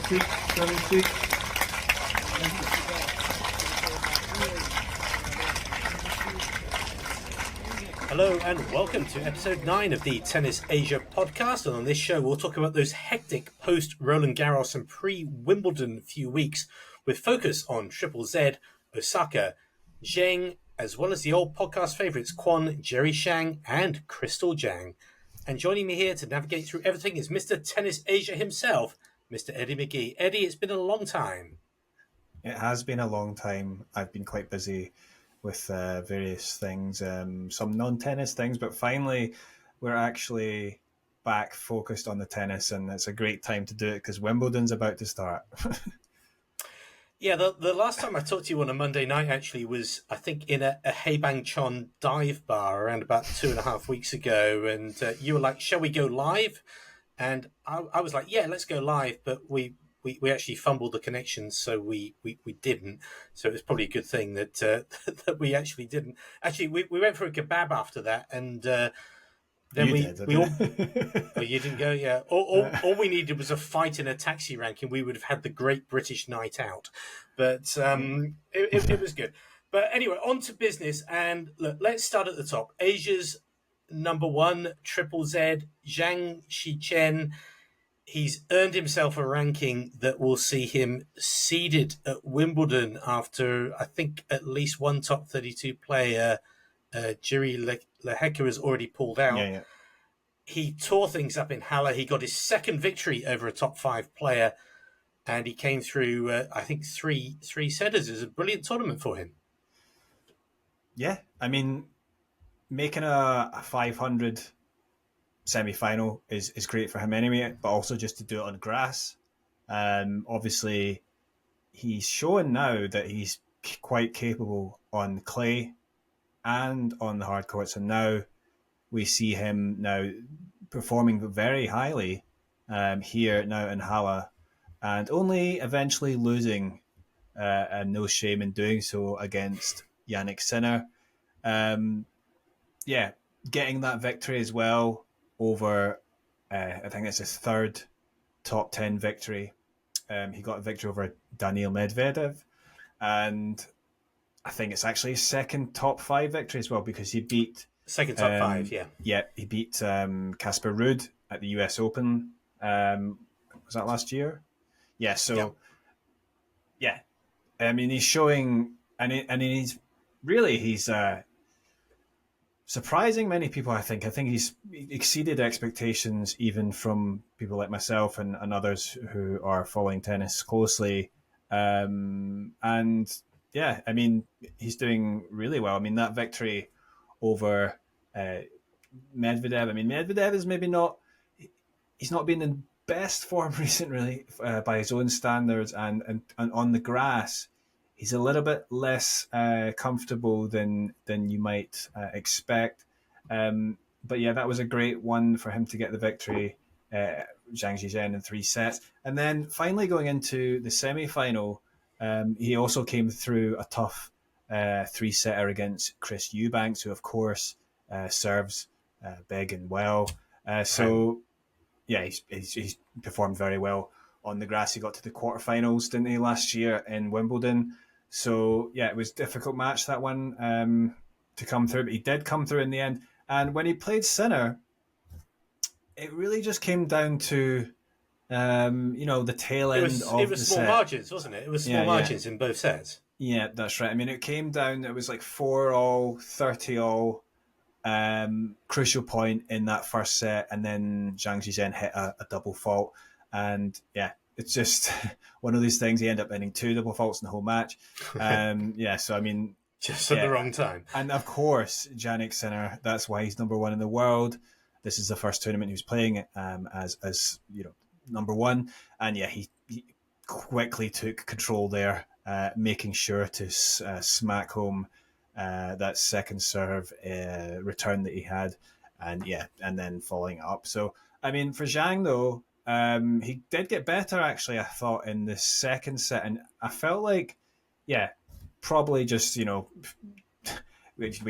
7-6, 7-6. Hello and welcome to episode 9 of the Tennis Asia podcast. And on this show, we'll talk about those hectic post-Roland Garros and pre-Wimbledon few weeks with focus on Triple Z, Osaka, Zheng, as well as the old podcast favourites Kwon, Jerry Shang and Crystal Jang. And joining me here to navigate through everything is Mr. Tennis Asia himself, Mr. Eddie McGee. Eddie, it's been a long time. It has been a long time. I've been quite busy with various things, some non-tennis things, but finally we're actually back focused on the tennis, and it's a great time to do it because Wimbledon's about to start. Yeah, the last time I talked to you on a Monday night actually was, I think, in a Haebangchon dive bar around about 2.5 weeks ago, and you were like, shall we go live? And I was like, yeah, let's go live, but we actually fumbled the connection, so we didn't. So it was probably a good thing that that we actually didn't. Actually, we went for a kebab after that, and then we all. Oh, you didn't go? Yeah. All we needed was a fight in a taxi rank, and we would have had the Great British Night Out. But it was good. But anyway, on to business, and look, let's start at the top. Asia's number one, Triple Z, Zhang Zhizhen. He's earned himself a ranking that will see him seeded at Wimbledon after, I think, at least one top 32 player, Jiri Lehecka, has already pulled out. Yeah. He tore things up in Halle. He got his second victory over a top 5 player, and he came through, I think, three setters. It was a brilliant tournament for him. Yeah, I mean, making a 500 semi-final is great for him anyway, but also just to do it on grass. Obviously, he's showing now that he's quite capable on clay and on the hard courts, and now we see him now performing very highly here now in Halle, and only eventually losing, and no shame in doing so, against Jannik Sinner. Getting that victory as well over, I think it's his third top 10 victory. He got a victory over Daniil Medvedev, and I think it's actually his second top 5 victory as well, because he beat... Second top 5, yeah. Yeah, he beat Casper Ruud at the US Open. Was that last year? Yeah, so... Yeah. I mean, he's showing... And he's surprising many people, I think. I think he's exceeded expectations even from people like myself and others who are following tennis closely. And yeah, I mean, he's doing really well. I mean, that victory over Medvedev, I mean, Medvedev is maybe not... He's not been in best form recently by his own standards, and on the grass, he's a little bit less comfortable than you might expect. But yeah, that was a great one for him to get the victory, Zhang Zhizhen, in 3 sets. And then finally going into the semi-final, he also came through a tough 3-setter against Chris Eubanks, who of course serves big and well. Yeah, he's performed very well on the grass. He got to the quarterfinals, didn't he, last year in Wimbledon? So yeah, it was a difficult match, that one, to come through, but he did come through in the end. And when he played Sinner, it really just came down to the tail end of the set. It was small margins, wasn't it? It was small margins in both sets. Yeah, that's right. I mean, it came down, it was like 4-all, 30-all, crucial point in that first set, and then Zhang Zhizhen hit a double fault, and yeah, it's just one of these things. He ended up hitting 2 double faults in the whole match. So I mean, just at the wrong time. And of course, Jannik Sinner, that's why he's number 1 in the world. This is the first tournament he was playing as number 1, and yeah, he quickly took control there, making sure to smack home that second serve return that he had, and then following it up. So I mean, for Zhang though, he did get better actually, I thought, in the second set, and I felt like, probably just he's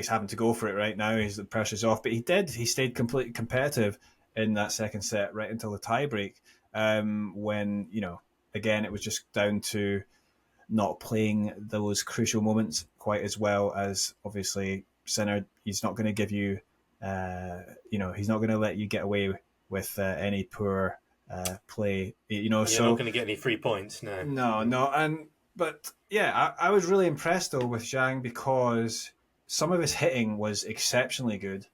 having to go for it right now. The pressure's off, but he stayed completely competitive in that second set right until the tiebreak, when again, it was just down to not playing those crucial moments quite as well as obviously Sinner. He's not going to give you, he's not going to let you get away with any poor play. You're not going to get any free points, no. No, but yeah, I was really impressed though with Zhang because some of his hitting was exceptionally good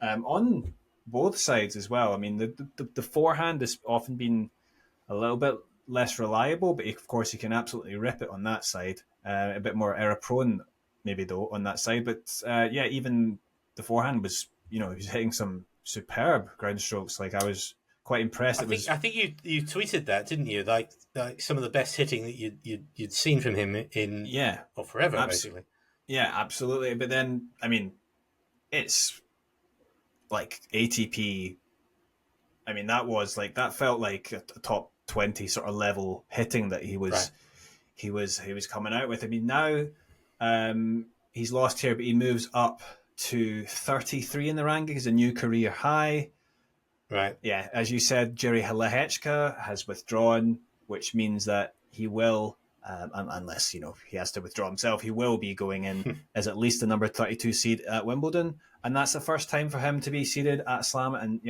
on both sides as well. I mean, the forehand has often been a little bit less reliable, but of course he can absolutely rip it on that side. A bit more error prone, maybe though, on that side. But even the forehand was, he was hitting some superb ground strokes. Like I was quite impressed. I think you tweeted that, didn't you? Like some of the best hitting that you'd seen from him in forever, basically. Yeah, absolutely. But then, I mean, it's like ATP. I mean, that felt like a top 20 sort of level hitting that he was coming out with. I mean, now he's lost here, but he moves up to 33 in the rankings, a new career high. Right. Yeah, as you said, Jerry Halahechka has withdrawn, which means that he will, unless he has to withdraw himself, he will be going in as at least the number 32 seed at Wimbledon, and that's the first time for him to be seeded at Slam, and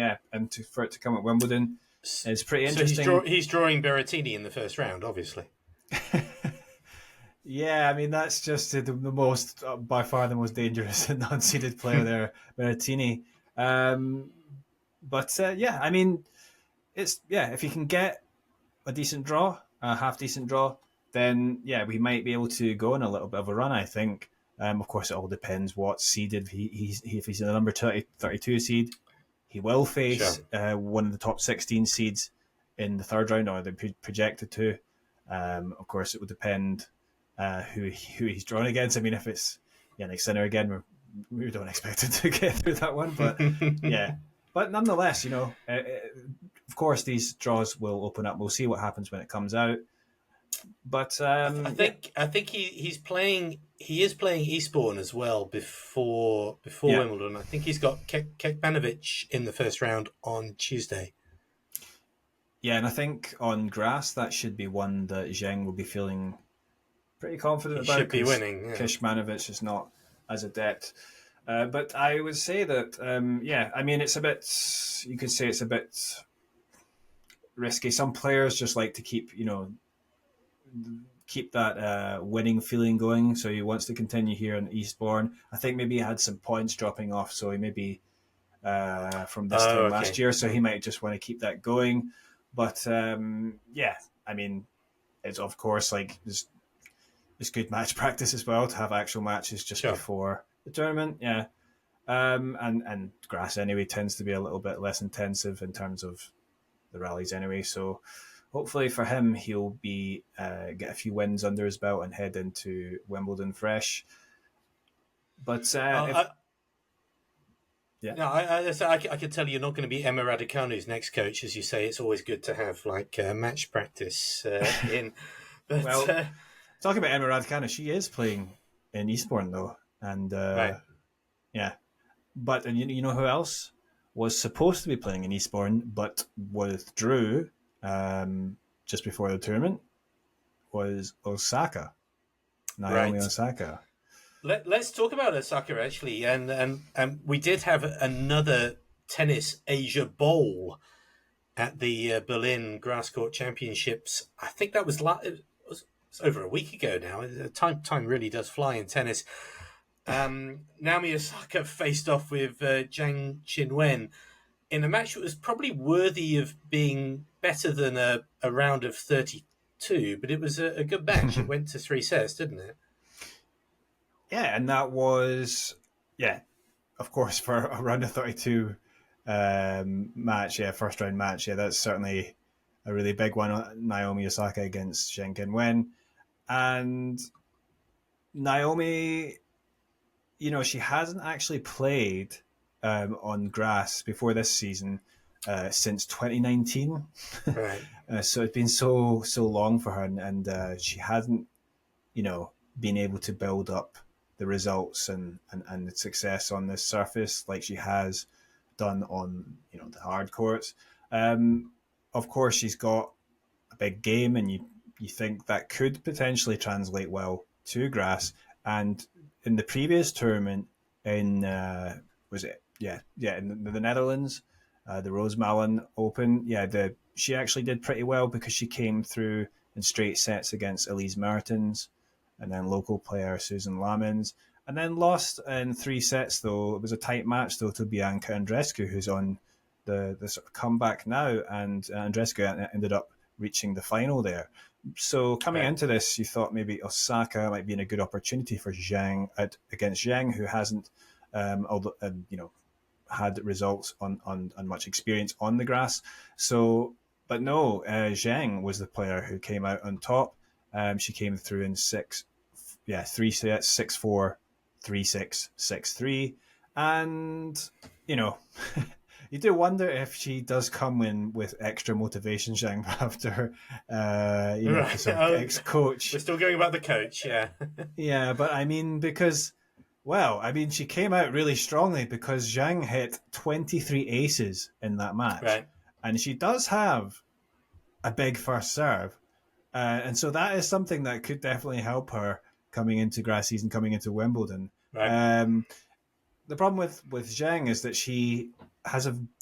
for it to come at Wimbledon is pretty interesting. So he's drawing Berrettini in the first round, obviously. Yeah, I mean that's just the most, by far the most dangerous and non-seeded player there, Berrettini. But I mean, if you can get a decent draw, a half decent draw, then we might be able to go on a little bit of a run, I think. Of course, it all depends what seeded if he's in the number 32 seed. He will face one of the top 16 seeds in the third round, or they're projected to. Of course, it would depend who he's drawn against. I mean, if it's Yannick Sinner again, we don't expect him to get through that one. But yeah. But nonetheless, of course, these draws will open up. We'll see what happens when it comes out. But I think he is playing Eastbourne as well before Wimbledon. I think he's got Kekmanovic in the first round on Tuesday. Yeah, and I think on grass that should be one that Zheng will be feeling pretty confident about. Should be winning. Yeah. Kekmanovic is not as adept. But I would say that, I mean, it's a bit, you could say it's a bit risky. Some players just like to keep that winning feeling going. So he wants to continue here in Eastbourne. I think maybe he had some points dropping off. So he maybe from this time last year. So he might just want to keep that going. But I mean, it's of course like there's good match practice as well to have actual matches just before the tournament, and grass anyway tends to be a little bit less intensive in terms of the rallies anyway. So hopefully for him, he'll be get a few wins under his belt and head into Wimbledon fresh. But I can tell you're not going to be Emma Raducanu's next coach, as you say. It's always good to have match practice in. But, talking about Emma Raducanu, she is playing in Eastbourne though. And but you know who else was supposed to be playing in Eastbourne but withdrew just before the tournament was Osaka, Naomi Osaka. Let's talk about Osaka actually, and we did have another tennis Asia Bowl at the Berlin Grass Court Championships. I think that was over a week ago now. Time really does fly in tennis. Naomi Osaka faced off with Jang Qinwen in a match that was probably worthy of being better than a round of 32, but it was a good match. It went to 3 sets, didn't it? Yeah, and that was, of course, for a round of 32 match, first round match, that's certainly a really big one. Naomi Osaka against Zheng Qinwen. And Naomi, she hasn't actually played on grass before this season since 2019. Right. So it's been so long for her, and she hasn't, been able to build up the results and the success on this surface like she has done on the hard courts. Of course, she's got a big game, and you think that could potentially translate well to grass. And in the previous tournament in was it in the Netherlands, the Roosmalen Open, she actually did pretty well because she came through in straight sets against Elise Mertens and then local player Susan Lamens, and then lost in 3 sets though. It was a tight match though to Bianca Andreescu, who's on the sort of comeback now, and Andreescu ended up reaching the final there. So coming into this, you thought maybe Osaka might be in a good opportunity for Zhang against Zheng, who hasn't, had results on much experience on the grass. So, but no, Zheng was the player who came out on top. She came through in 3 sets, 6-4, 3-6, 6-3, and you do wonder if she does come in with extra motivation, Zhang, after sort of ex-coach. We're still going about the coach, yeah. Yeah, but I mean, because, she came out really strongly because Zhang hit 23 aces in that match. Right. And she does have a big first serve. And so that is something that could definitely help her coming into grass season, coming into Wimbledon. Right. The problem with Zhang is that she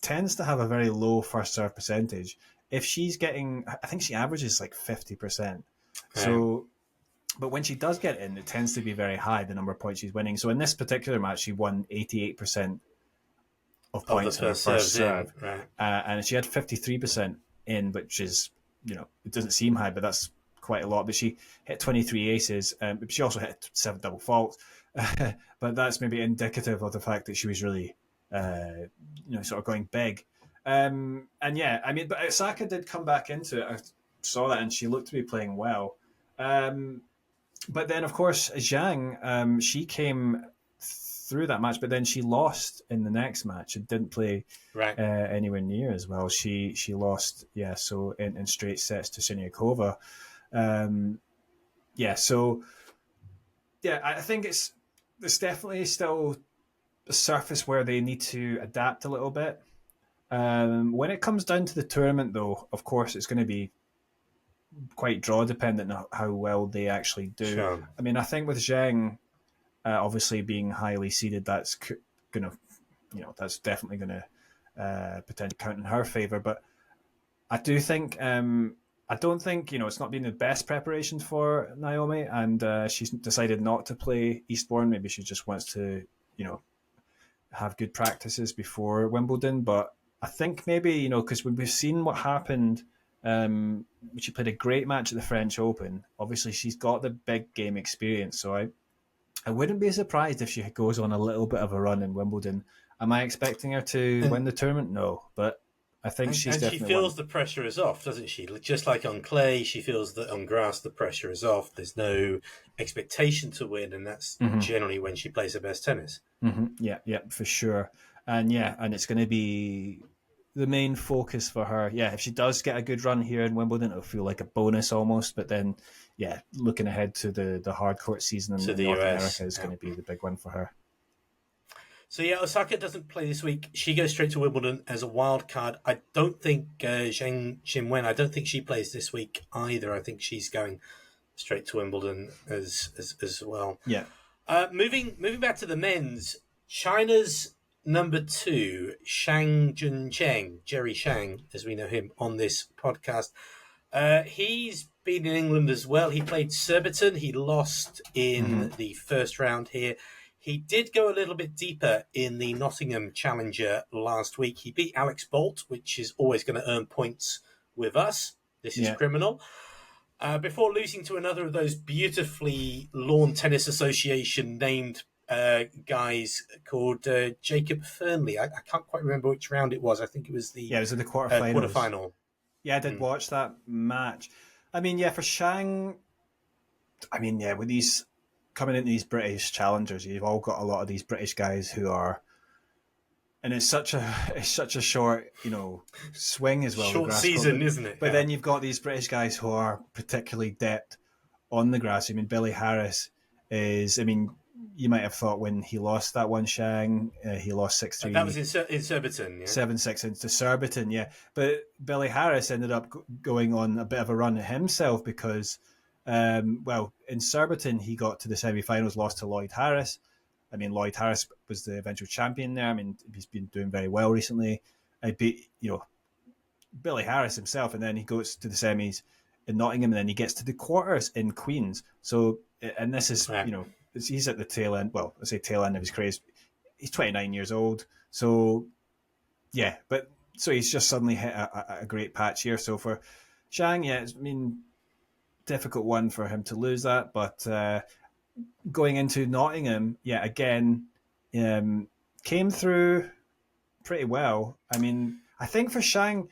tends to have a very low first serve percentage. If she's getting, I think she averages like 50%. So, but when she does get in, it tends to be very high, the number of points she's winning. So in this particular match, she won 88% of points on her first serve. Right. And she had 53% in, which is, it doesn't seem high, but that's quite a lot. But she hit 23 aces. She also hit 7 double faults. But that's maybe indicative of the fact that she was really, sort of going big. But Osaka did come back into it. I saw that, and she looked to be playing well. But then, of course, Zhang, she came through that match, but then she lost in the next match. It didn't play anywhere near as well. She lost, so in straight sets to Siniakova. I think it's definitely still a surface where they need to adapt a little bit. When it comes down to the tournament, though, of course, it's going to be quite draw dependent on how well they actually do. Sure. I mean, I think with Zheng obviously being highly seeded, that's gonna, that's definitely gonna potentially count in her favor. But I do think, I don't think it's not been the best preparation for Naomi, and she's decided not to play Eastbourne. Maybe she just wants to, have good practices before Wimbledon. But I think maybe because we've seen what happened. She played a great match at the French Open. Obviously, she's got the big game experience, so I wouldn't be surprised if she goes on a little bit of a run in Wimbledon. Am I expecting her to win the tournament? No, but I think she's definitely. And she feels the pressure is off, doesn't she? Just like on clay, she feels that on grass the pressure is off. There's no expectation to win, and that's generally when she plays her best tennis. Mm-hmm. Yeah, for sure. And it's going to be the main focus for her. Yeah, if she does get a good run here in Wimbledon, it'll feel like a bonus almost. But then, looking ahead to the hard court season in North America is going to be the big one for her. So Osaka doesn't play this week. She goes straight to Wimbledon as a wild card. I don't think Zheng Qinwen, I don't think she plays this week either. I think she's going straight to Wimbledon as well. Yeah. Moving back to the men's, China's number 2, Shang Zhizhen, Jerry Shang, as we know him on this podcast. He's been in England as well. He played Surbiton. He lost in the first round here. He did go a little bit deeper in the Nottingham Challenger last week. He beat Alex Bolt, which is always going to earn points with us. This is criminal. Before losing to another of those beautifully Lawn Tennis Association named guys called Jacob Fernley. I can't quite remember which round it was. I think it was the it was in the quarterfinal. Yeah, I did watch that match. I mean, for Shang, with these coming into these British challengers, you've all got a lot of these British guys who are, and it's such a short, swing as well. Short season, isn't it? But then you've got these British guys who are particularly depth on the grass. I mean, Billy Harris is, you might have thought when he lost that one, Shang, he lost 6-3. That was in Surbiton, yeah. 7-6 into Surbiton, yeah. But Billy Harris ended up going on a bit of a run himself because, well, in Surbiton, he got to the semi-finals, lost to Lloyd Harris. I mean, Lloyd Harris was the eventual champion there. I mean, he's been doing very well recently. I beat, Billy Harris himself, and then he goes to the semis in Nottingham, and then he gets to the quarters in Queens. So, and this is, he's at the tail end. Well, I say tail end of his career. He's 29 years old. So, yeah, but so he's just suddenly hit a great patch here. So for Zhang, yeah, it's difficult one for him to lose that. But going into Nottingham, yeah, again, came through pretty well. I mean, I think for Shang,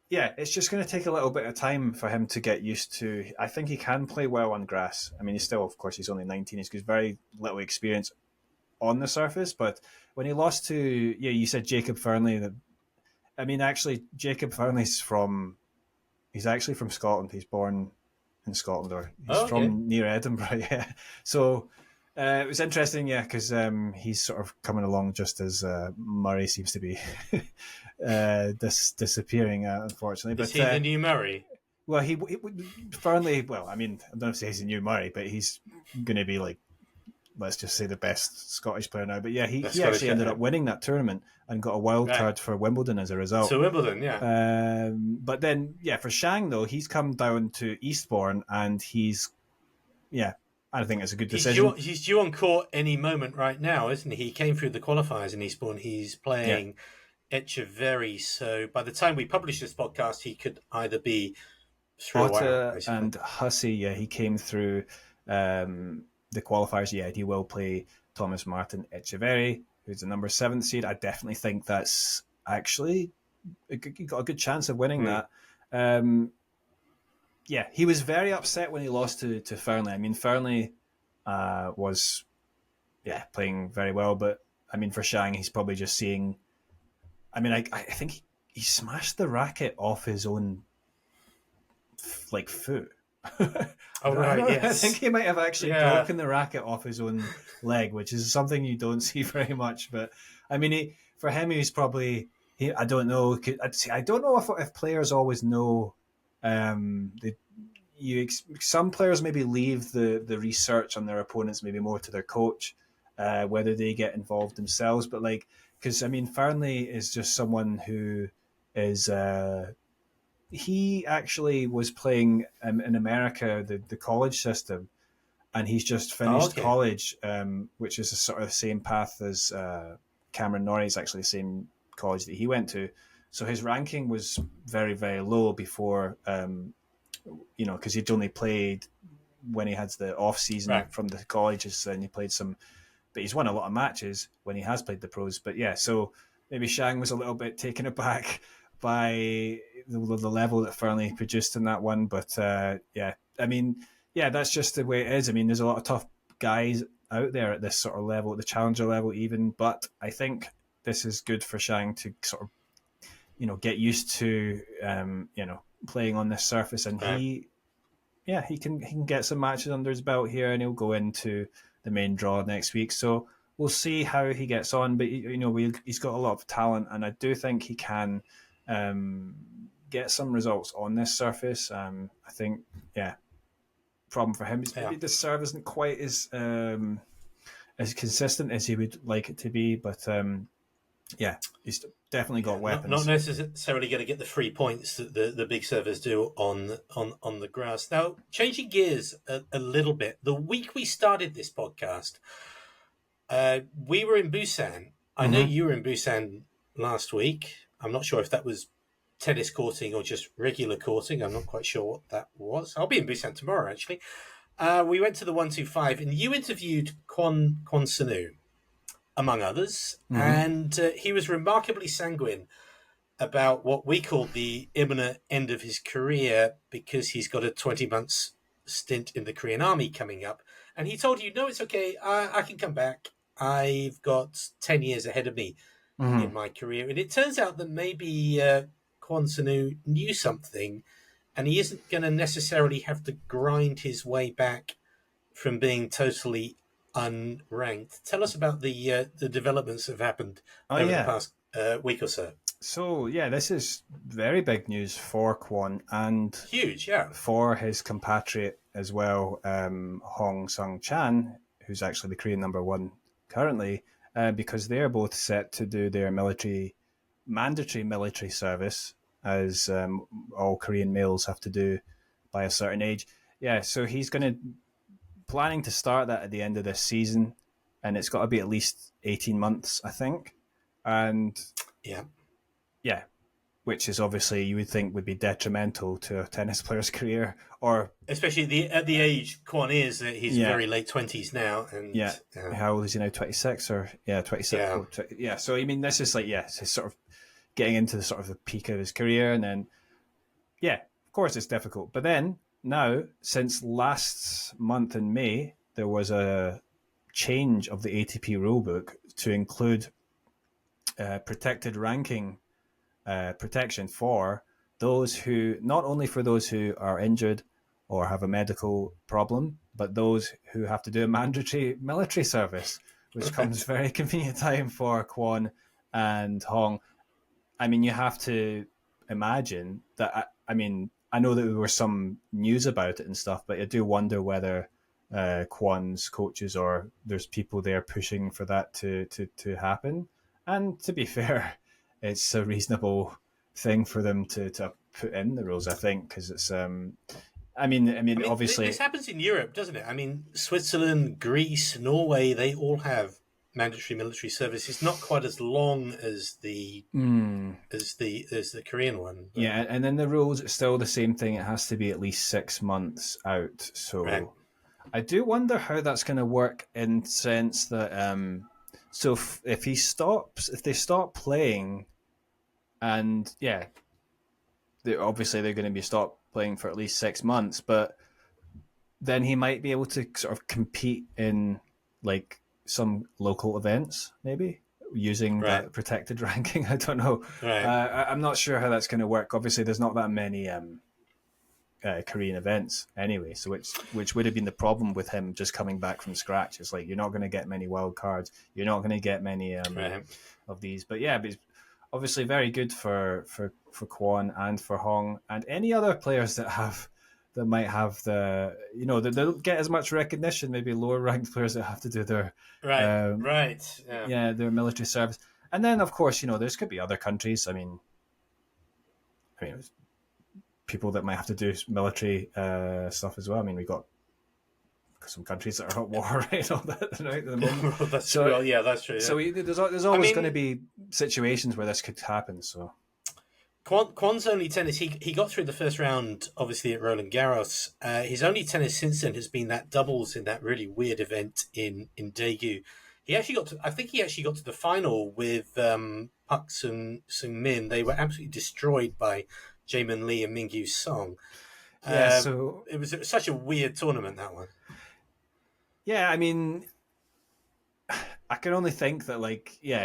yeah, it's just going to take a little bit of time for him to get used to. I think he can play well on grass. I mean, he's still, of course, he's only 19. He's got very little experience on the surface. But when he lost to, you said Jacob Fernley. Actually, Jacob Fernley's he's actually from Scotland. He's born in Scotland, or he's from near Edinburgh, yeah. So it was interesting, yeah, because he's sort of coming along just as Murray seems to be disappearing, unfortunately. Is he the new Murray? Well, he Fernley. Well, I don't know if he's a new Murray, but he's going to be like, let's just say, the best Scottish player now. But yeah, he actually ended up winning that tournament and got a wild card for Wimbledon as a result. So Wimbledon, yeah. But then, yeah, for Shang though, he's come down to Eastbourne and I think it's a good decision. He's due on court any moment right now, isn't he? He came through the qualifiers in Eastbourne. He's playing Echeverry. So by the time we publish this podcast, he could either be through Otta and Hussey. Yeah, he came through the qualifiers. Yeah, he will play Thomas Martin Echeverry, who's the number 7th seed. I definitely think that's actually he got a good chance of winning that. Yeah, he was very upset when he lost to Fernley. I mean, Fernley was playing very well, but I mean, for Shang, he's probably just seeing. I mean, I think he smashed the racket off his own foot. Oh, right, yes. I think he might have actually broken the racket off his own leg, which is something you don't see very much. But I mean, for him, he's probably. I don't know. I don't know if players always know. Some players maybe leave the research on their opponents maybe more to their coach, whether they get involved themselves. But because I mean, Fernley is just someone who is. He actually was playing in America the college system, and he's just finished college, which is a sort of the same path as Cameron Norrie's actually the same college that he went to. So his ranking was very, very low before, because he'd only played when he had the off season from the colleges, and he played some, but he's won a lot of matches when he has played the pros. But yeah, so maybe Shang was a little bit taken aback by the level that Fernley produced in that one. But I mean, that's just the way it is. I mean, there's a lot of tough guys out there at this sort of level, at the challenger level even. But I think this is good for Shang to sort of, get used to, playing on this surface, and he can get some matches under his belt here, and he'll go into the main draw next week. So we'll see how he gets on. But he's got a lot of talent, and I do think he can get some results on this surface. I think, problem for him is maybe the serve isn't quite as consistent as he would like it to be, but. He's definitely got weapons. Not necessarily going to get the 3 points that the big servers do on the grass. Now, changing gears a little bit, the week we started this podcast, we were in Busan. I know you were in Busan last week. I'm not sure if that was tennis courting or just regular courting. I'm not quite sure what that was. I'll be in Busan tomorrow, actually. We went to the 125, and you interviewed Kwon Soonwoo, among others, and he was remarkably sanguine about what we call the imminent end of his career, because he's got a 20 months stint in the Korean army coming up. And he told you, no, it's okay, I can come back. I've got 10 years ahead of me in my career. And it turns out that maybe Kwon Soonwoo knew something, and he isn't going to necessarily have to grind his way back from being totally unranked. Tell us about the developments that have happened Oh over the yeah. past week or so. So yeah, this is very big news for Kwon and Huge, yeah. for his compatriot as well, Hong Sung Chan, who's actually the Korean number one currently, because they're both set to do their mandatory military service, as all Korean males have to do by a certain age. Yeah, so he's planning to start that at the end of this season, and it's got to be at least 18 months, I think. And Yeah. yeah, which is obviously you would think would be detrimental to a tennis player's career. Or Especially at the age Kwon is, he's yeah, very late 20s now, yeah. and How old is he now? 26 or yeah, 26. yeah, Or 20, yeah. So I mean, this is like yeah, it's sort of getting into the sort of the peak of his career, and then yeah, of course it's difficult. But then now, since last month in May, there was a change of the ATP rulebook to include protected ranking protection for those who, not only for those who are injured or have a medical problem, but those who have to do a mandatory military service, which comes very convenient time for Kwon and Hong. I mean, you have to imagine that. I mean, I know that there was some news about it and stuff, but I do wonder whether Kwon's coaches or there's people there pushing for that to happen. And to be fair, it's a reasonable thing for them to put in the rules, I think, because it's. I mean, this obviously, happens in Europe, doesn't it? I mean, Switzerland, Greece, Norway, they all have mandatory military service. It's not quite as long as the as the Korean one. But, yeah, and then the rules, it's still the same thing. It has to be at least 6 months out. right. So I do wonder how that's going to work in sense that so if they stop playing, and yeah, obviously they're going to be stopped playing for at least 6 months, but then he might be able to sort of compete in like some local events, maybe using Right. that protected ranking. I don't know. Right. I'm not sure how that's going to work. Obviously, there's not that many Korean events anyway, so which would have been the problem with him just coming back from scratch. It's like you're not going to get many wild cards. You're not going to get many Right. of these. But yeah, but obviously very good for Kwon and for Hong and any other players that might have that they don't get as much recognition. Maybe lower ranked players that have to do their Right. Right. Yeah. their military service, and then of course there's could be other countries. I mean, people that might have to do military stuff as well. I mean, we got some countries that are at war right at the moment. That's true. Well, yeah, that's true. Yeah. So there's always going to be situations where this could happen. So Kwon's only tennis, he got through the first round, obviously, at Roland Garros. His only tennis since then has been that doubles in that really weird event in Daegu. I think he actually got to the final with Park Sung Min. They were absolutely destroyed by Jaemin Lee and Mingyu Song. so it was such a weird tournament, that one. yeah, I mean, I can only think that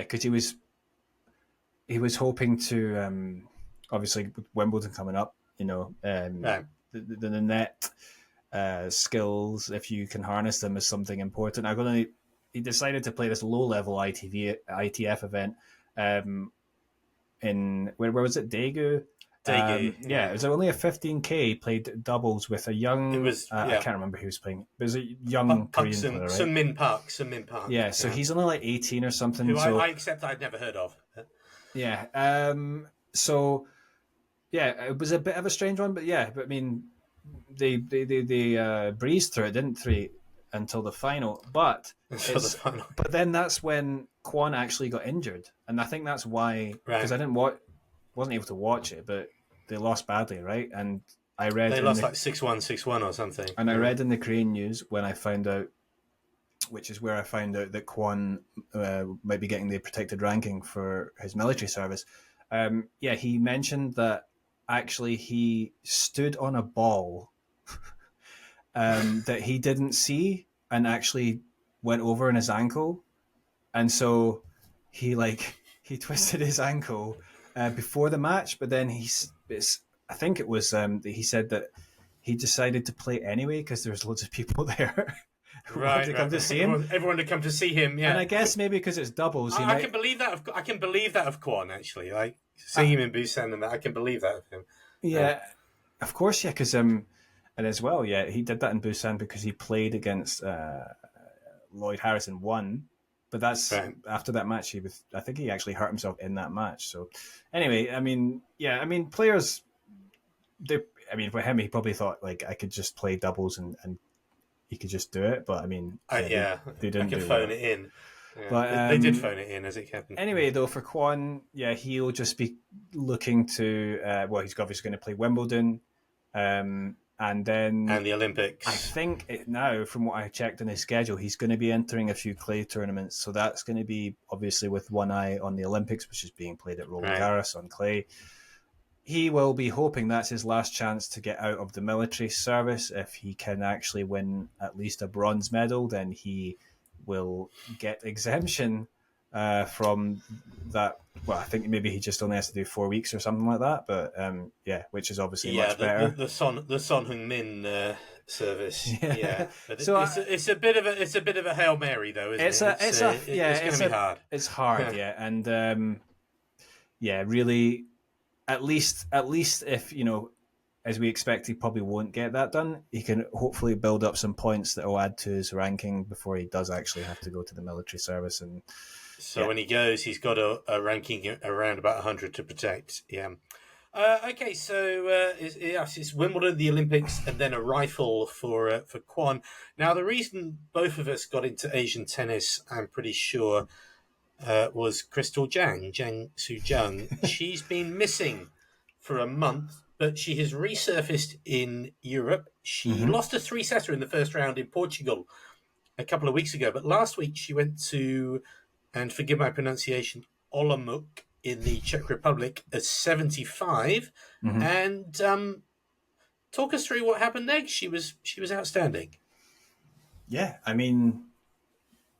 because he was hoping to obviously with Wimbledon coming up, Right. the net skills, if you can harness them, is something important. He decided to play this low level ITF event in where was it, Daegu? Daegu. It was only a 15K. He played doubles with a young. It was. I can't remember who was playing. It was a young Korean player, right? Sun Min Park. Yeah, so he's only like 18 or something. Who so I accept I'd never heard of. yeah. So yeah, it was a bit of a strange one, but I mean, they breezed through it, didn't they, until the final. But but then that's when Kwon actually got injured, and I think that's why because I wasn't able to watch it, but they lost badly, right? And I read they lost like 6-1, 6-1 or something. And I read in the Korean news when I found out, which is where I found out that Kwon might be getting the protected ranking for his military service. He mentioned that actually he stood on a ball that he didn't see and actually went over in his ankle, and so he twisted his ankle before the match, but then I think it was he said that he decided to play anyway because there was loads of people there. who wanted to come to see him. Everyone to come to see him. Yeah, and I guess maybe because it's doubles, I can believe that. I can believe that of Kwon, actually. Like seeing him in Busan and that, I can believe that of him. Yeah, of course, yeah, because and as well, yeah, he did that in Busan because he played against Lloyd Harris and won. But that's after that match. I think he actually hurt himself in that match. So anyway, players. For him, he probably thought like I could just play doubles and he could just do it. But they didn't. I can phone it in. Yeah. But they did phone it in as it happened. Anyway, though, for Kwon, he'll just be looking to. He's obviously going to play Wimbledon, and the Olympics. I think now, from what I checked in his schedule, he's going to be entering a few clay tournaments. So that's going to be obviously with one eye on the Olympics, which is being played at Roland Garros on clay. He will be hoping that's his last chance to get out of the military service. If he can actually win at least a bronze medal, then he will get exemption from that. Well, I think maybe he just only has to do 4 weeks or something like that. But which is obviously much better. The Son Heung-min service. Yeah, but so it's a bit of a Hail Mary though, isn't it? It's going to be hard. It's hard, yeah, and really. At least if, as we expect, he probably won't get that done, he can hopefully build up some points that will add to his ranking before he does actually have to go to the military service. And when he goes, he's got a ranking around about 100 to protect. Yeah. Okay, so it's Wimbledon, the Olympics, and then a rifle for Kwon. Now, the reason both of us got into Asian tennis, I'm pretty sure, was Crystal Zhang Su-jeong. She's been missing for a month, but she has resurfaced in Europe. She lost a 3-setter in the first round in Portugal a couple of weeks ago, but last week she went to, and forgive my pronunciation, Olomouc in the Czech Republic at 75. And talk us through what happened next. She was outstanding. Yeah,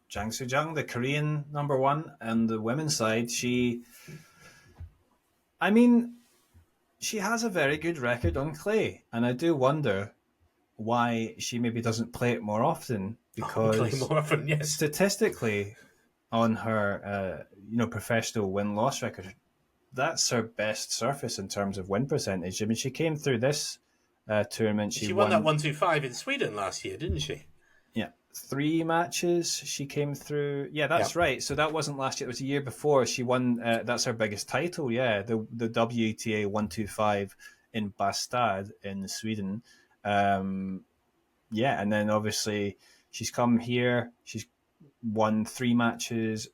Zhang Zhizhen, the Korean number one, and the women's side, she has a very good record on clay, and I do wonder why she maybe doesn't play it more often, because statistically on her professional win-loss record, that's her best surface in terms of win percentage. She came through this tournament. She won that 125 in Sweden last year, didn't she? Yeah. 3 matches she came through. Yeah, that's right. So that wasn't last year. It was the year before. She won. That's her biggest title. Yeah, the WTA 125 in Bastad in Sweden. And then obviously she's come here. She's won 3 matches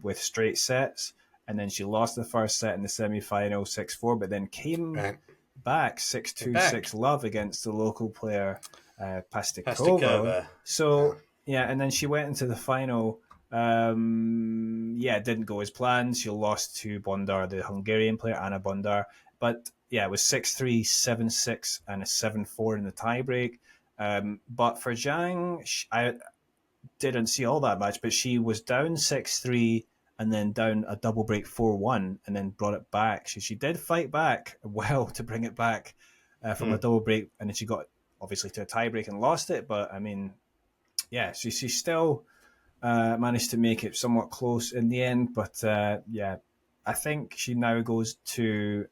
with straight sets, and then she lost the first set in the semi-final 6-4, but then came back 6-2, 6-love against the local player Pastikova. So. Yeah, and then she went into the final. It didn't go as planned. She lost to Bondar, the Hungarian player, Anna Bondar. But it was 6-3, 7-6, and a 7-4 in the tiebreak. But for Jang, I didn't see all that much, but she was down 6-3 and then down a double break 4-1 and then brought it back. She did fight back well to bring it back from a double break, and then she got obviously to a tiebreak and lost it. But she still managed to make it somewhat close in the end. But I think she now goes to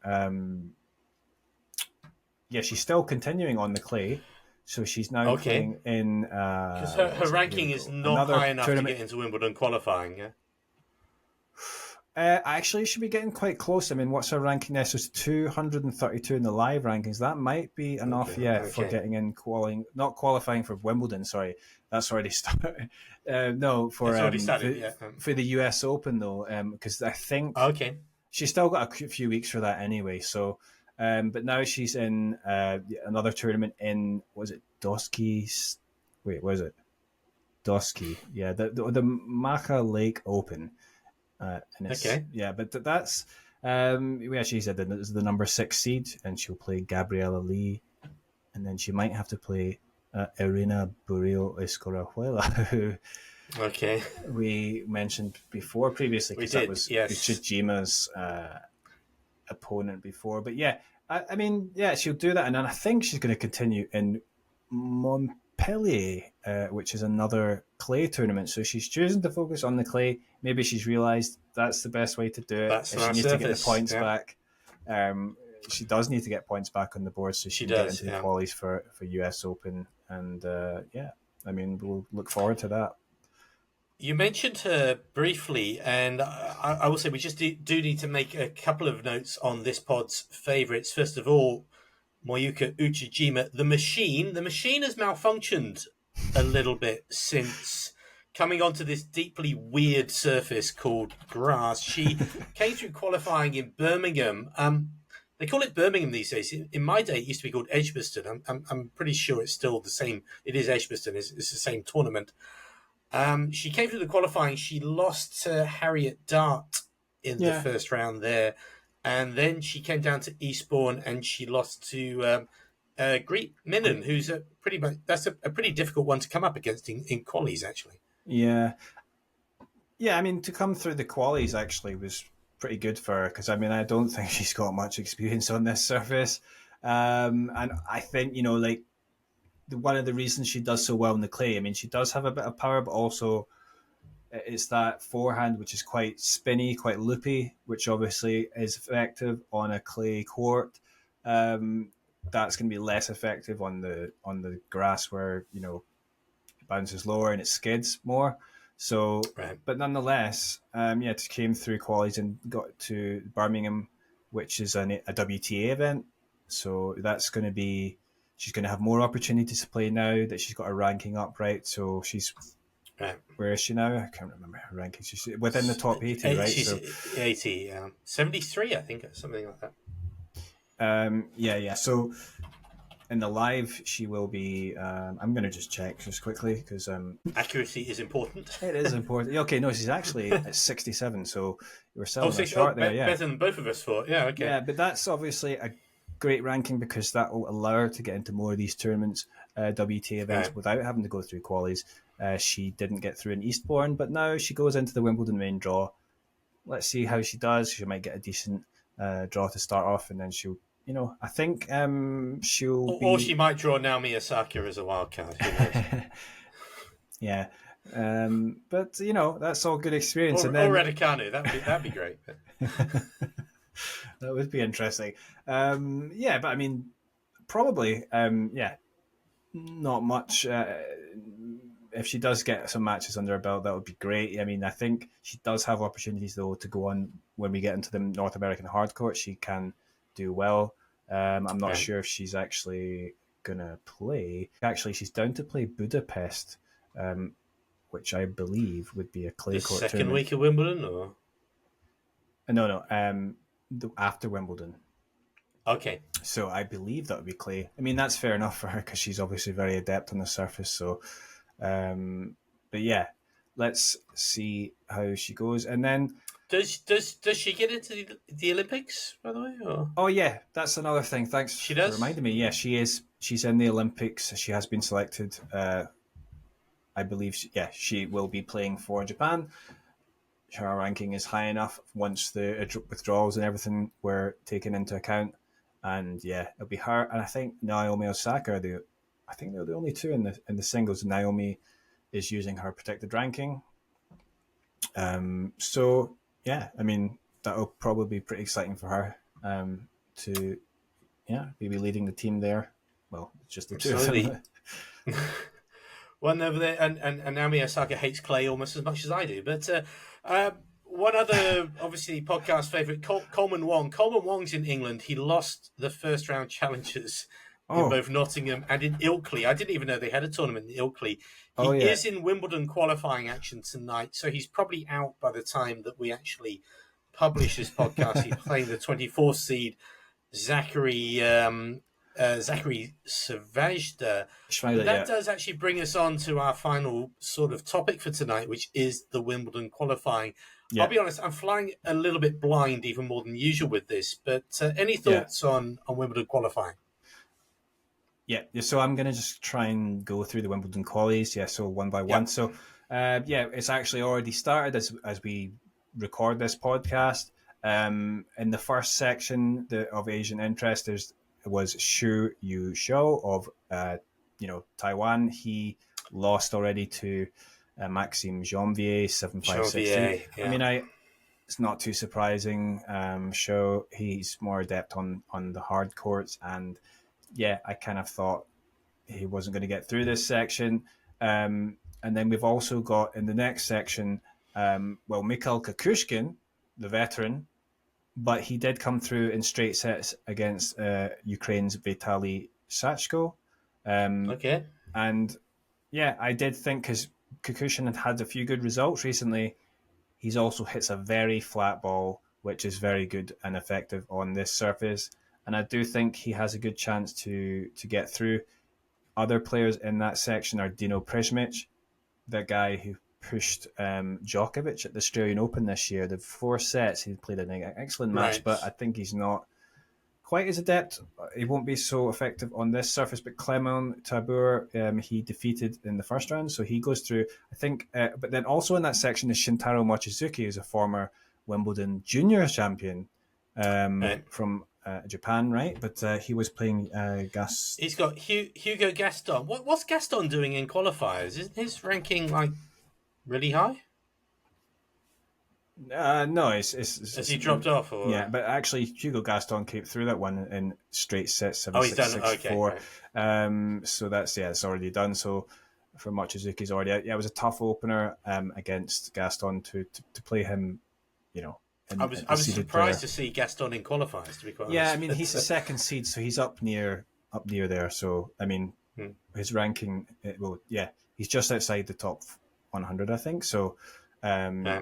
she's still continuing on the clay. So she's now playing in because her ranking is not high enough to get into Wimbledon qualifying. Yeah. Actually, should be getting quite close. What's her ranking now? So it's 232 in the live rankings. That might be enough, for getting in not qualifying for Wimbledon. Sorry, that's already started. For the US Open though, because I think she's still got a few weeks for that anyway. So, but now she's in another tournament in Doski? Wait, was it Doski? Yeah, the Maka Lake Open. But that's she said that it's the number 6 seed, and she'll play Gabriella Lee, and then she might have to play Irina Burillo Escorajuela, who we mentioned previously, because that was Uchijima's opponent before. But she'll do that, and then I think she's going to continue in Montpellier, which is another clay tournament. So she's choosing to focus on the clay. Maybe she's realised that's the best way to do it. That's If our she needs to get the surface. points Yeah. back, she does need to get points back on the board so she can get does, into the yeah. qualies for US Open. And I mean, we'll look forward to that. You mentioned her briefly, and I will say we just do need to make a couple of notes on this pod's favourites. First of all, Moyuka Uchijima, the machine. The machine has malfunctioned a little bit since coming onto this deeply weird surface called grass. She came through qualifying in Birmingham. They call it Birmingham these days. In my day, it used to be called Edgbaston. I'm pretty sure it's still the same. It is Edgbaston. It's the same tournament. She came through the qualifying. She lost to Harriet Dart in the first round there. And then she came down to Eastbourne and she lost to Greet Minnan, who's that's a pretty difficult one to come up against in qualies, actually. Yeah. Yeah, I mean, to come through the qualies actually was pretty good for her because, I mean, I don't think she's got much experience on this surface. And I think, like, one of the reasons she does so well in the clay, I mean, she does have a bit of power, but also it's that forehand which is quite spinny, quite loopy, which obviously is effective on a clay court. That's going to be less effective on the grass where it bounces lower and it skids more. So, right. But nonetheless, it came through qualies and got to Birmingham, which is a WTA event. So that's going to be, she's going to have more opportunities to play now that she's got her ranking up, right? So she's, right. Where is she now? I can't remember her ranking. She's within the top 80, right? She's 80, 73, I think, something like that. Yeah. So in the live, she will be. I'm going to just check just quickly because accuracy is important. It is important. Okay, no, she's actually at 67, so you were selling her short there. Yeah, better than both of us thought. Yeah, okay. Yeah, but that's obviously a great ranking because that will allow her to get into more of these tournaments, WTA events, without having to go through qualies. She didn't get through in Eastbourne, but now she goes into the Wimbledon main draw. Let's see how she does. She might get a decent draw to start off, and then she'll. I think she'll be... Or she might draw Naomi Osaka as a wild card. Yeah. But, that's all good experience. Or Raducanu. That'd be great. That would be interesting. But I mean, probably, not much. If she does get some matches under her belt, that would be great. I mean, I think she does have opportunities, though, to go on when we get into the North American hard court. She can do well. I'm not sure if she's actually going to play. Actually, she's down to play Budapest, which I believe would be a clay court second tournament. Week of Wimbledon, or no, after Wimbledon. Okay. So I believe that would be clay. I mean, that's fair enough for her because she's obviously very adept on the surface. So, but yeah, let's see how she goes, and then. Does she get into the Olympics, by the way? Or? Oh yeah, that's another thing. Thanks she does? for reminding me. Yeah, she is. She's in the Olympics. She has been selected. I believe. She will be playing for Japan. Her ranking is high enough once the withdrawals and everything were taken into account. And yeah, it'll be her. And I think Naomi Osaka I think they're the only two in the singles. Naomi is using her protected ranking. So yeah, I mean, that'll probably be pretty exciting for her to be leading the team there. Well, it's just the two of them. One over there, and Naomi Osaka hates clay almost as much as I do. But one other, obviously, podcast favourite, Coleman Wong. Coleman Wong's in England. He lost the first round challenges in both Nottingham and in Ilkley. I didn't even know they had a tournament in Ilkley. He is in Wimbledon qualifying action tonight, so he's probably out by the time that we actually publish this podcast. He's playing the 24th seed, Zachary Savajda. That does actually bring us on to our final sort of topic for tonight, which is the Wimbledon qualifying. Yeah. I'll be honest, I'm flying a little bit blind, even more than usual with this, but any thoughts on Wimbledon qualifying? Yeah, so I'm going to just try and go through the Wimbledon qualies, so one by one. So, it's actually already started as we record this podcast. In the first section of Asian interest, was Shu Yu Shou of Taiwan, he lost already to Maxime Janvier 7-5, 6-3. Janvier, yeah. I mean, it's not too surprising. Sure, he's more adept on the hard courts, and yeah, I kind of thought he wasn't going to get through this section. And then we've also got in the next section, Mikhail Kukushkin, the veteran, but he did come through in straight sets against Ukraine's Vitaly Sachko. Okay. And yeah, I did think because Kukushin had a few good results recently, he's also hits a very flat ball, which is very good and effective on this surface. And I do think he has a good chance to get through. Other players in that section are Dino Primožič, the guy who pushed Djokovic at the Australian Open this year. The 4 sets, he played an excellent match, Right. but I think he's not quite as adept. He won't be so effective on this surface. But Clement Tabor, he defeated in the first round, so he goes through. I think, but then also in that section is Shintaro Mochizuki, who's a former Wimbledon junior champion from Japan, right? But he was playing Gas. He's got Hugo Gaston. What's Gaston doing in qualifiers? Isn't his ranking like really high? No, Has he dropped off? Or? Yeah, but actually, Hugo Gaston came through that one in straight sets, 7-6, he's done 6-4. Okay, right. So it's already done. So for Mochizuki's already out. Yeah, it was a tough opener against Gaston to play him. I was surprised to see Gaston in qualifiers. To be quite honest. Yeah, I mean he's the second seed, so he's up near there. So I mean, his ranking. He's just outside the top 100, I think. So.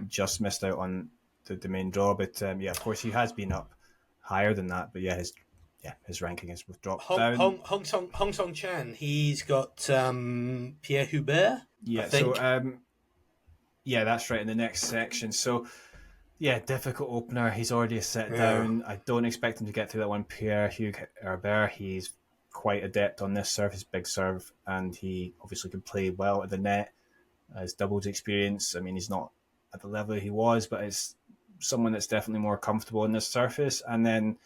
Just missed out on the main draw, but of course he has been up higher than that. But his ranking has dropped down. Hong Song Chan, he's got Pierre Hubert. Yeah, I think. So that's right in the next section. So difficult opener. He's already a set down. I don't expect him to get through that one. Pierre Hubert, he's quite adept on this surface, big serve, and he obviously can play well at the net. His doubles experience, I mean, he's not at the level he was, but it's someone that's definitely more comfortable on this surface. And then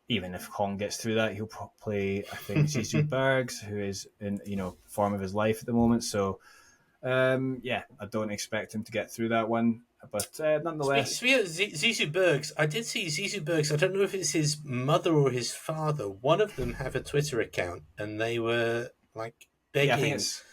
even if Hong gets through that, he'll play, I think, Zizou Bergs, who is in form of his life at the moment. So, I don't expect him to get through that one. But nonetheless... Speaking of Zizou Bergs, I did see Zizou Bergs, I don't know if it's his mother or his father, one of them have a Twitter account, and they were, like, begging... Yeah, I think it's...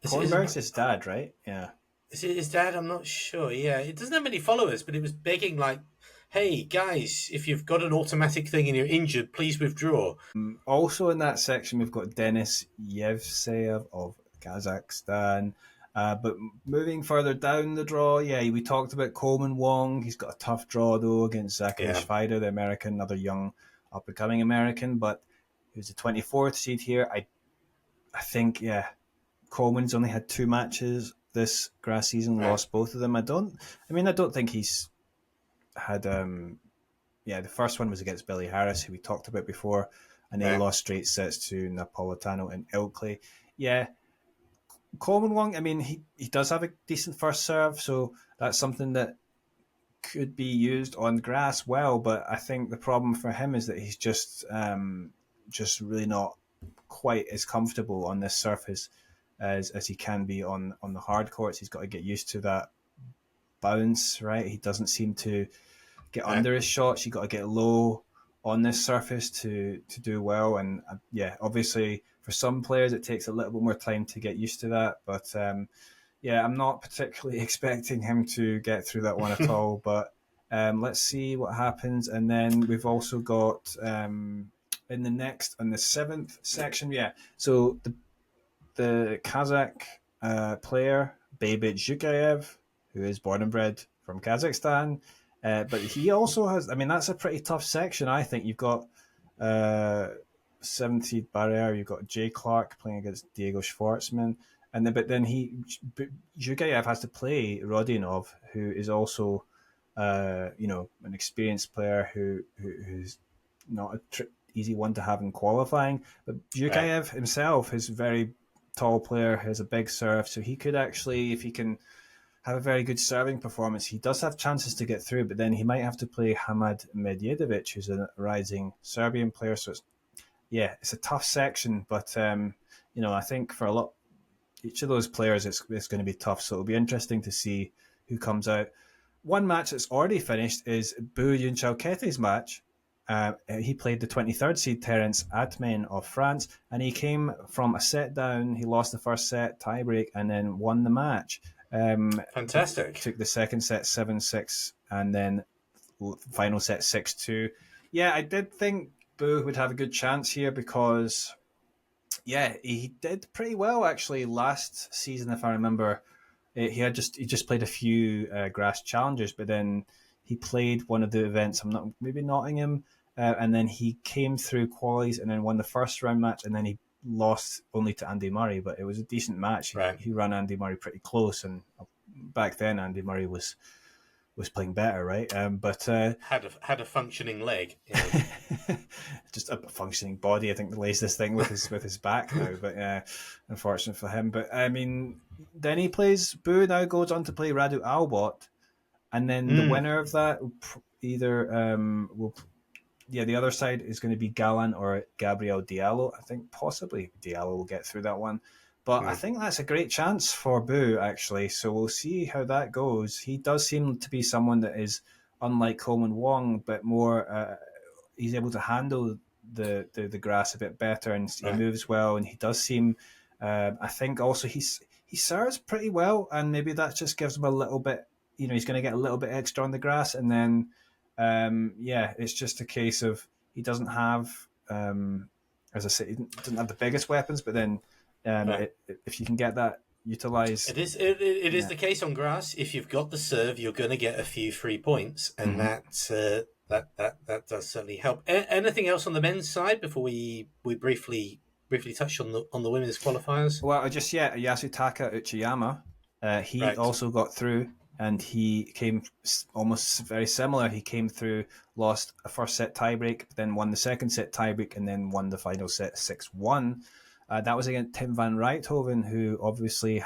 Kornberg's his dad, right? Yeah. Is it his dad? I'm not sure. Yeah, it doesn't have many followers, but it was begging like, hey, guys, if you've got an automatic thing and you're injured, please withdraw. Also in that section, we've got Denis Yevseyev of Kazakhstan. But moving further down the draw, we talked about Coleman Wong. He's got a tough draw, though, against Zachary Schweider, the American, another young, up-and-coming American, but he was the 24th seed here. I think, Coleman's only had 2 matches this grass season, lost both of them. I don't think he's had. The first one was against Billy Harris, who we talked about before, and he lost straight sets to Napolitano and Ilkley. Yeah, Coleman Wong. I mean, he does have a decent first serve, so that's something that could be used on grass well. But I think the problem for him is that he's just really not quite as comfortable on this surface as he can be on the hard courts. He's got to get used to that bounce, right? He doesn't seem to get under his shots. You've got to get low on this surface to do well. And obviously for some players it takes a little bit more time to get used to that. But I'm not particularly expecting him to get through that one at all. But let's see what happens. And then we've also got in the 7th section, so the Kazakh player, Babit Zhukayev, who is born and bred from Kazakhstan. But he also has, I mean, that's a pretty tough section, I think. You've got 7th seed Barrier, you've got Jay Clark playing against Diego Schwartzman. But then Zhukayev has to play Rodionov, who is also, an experienced player who's not an easy one to have in qualifying. But Zhukayev himself is very tall player, has a big serve, so he could actually, if he can have a very good serving performance, he does have chances to get through, but then he might have to play Hamad Medvedev, who's a rising Serbian player. So it's a tough section, but I think for each of those players, it's going to be tough. So it'll be interesting to see who comes out. One match that's already finished is Bu Yunchao-Kete's match. He played the 23rd seed Terence Atman of France, and he came from a set down. He lost the first set, tiebreak, and then won the match. Fantastic. Took the second set 7-6, and then final set 6-2. Yeah, I did think Bu would have a good chance here because, yeah, he did pretty well actually last season, if I remember. He just played a few grass challengers, but then he played one of the events. Maybe Nottingham, and then he came through qualies and then won the first round match, and then he lost only to Andy Murray, but it was a decent match. Right. He ran Andy Murray pretty close, and back then Andy Murray was playing better, right? But had a functioning leg. Yeah. Just a functioning body. I think the latest thing with his back now, but unfortunate for him. But I mean, then he plays. Bu now goes on to play Radu Albot, and then the winner of that either the other side is going to be Galan or Gabriel Diallo. I think possibly Diallo will get through that one. But I think that's a great chance for Bu, actually. So we'll see how that goes. He does seem to be someone that is, unlike Coleman Wong, but more, he's able to handle the grass a bit better, and he moves well, and he does seem, I think also he serves pretty well, and maybe that just gives him a little bit, he's going to get a little bit extra on the grass, and then, it's just a case of he doesn't have, as I say, he doesn't have the biggest weapons, but then if you can get that utilised. It is the case on grass. If you've got the serve, you're going to get a few free points, and that does certainly help. Anything else on the men's side before we briefly touch on the women's qualifiers? Well, Yasutaka Uchiyama, he also got through, and he came almost very similar. He came through, lost a first set tiebreak, then won the second set tiebreak, and then won the final set 6-1. That was against Tim van Rijthoven, who obviously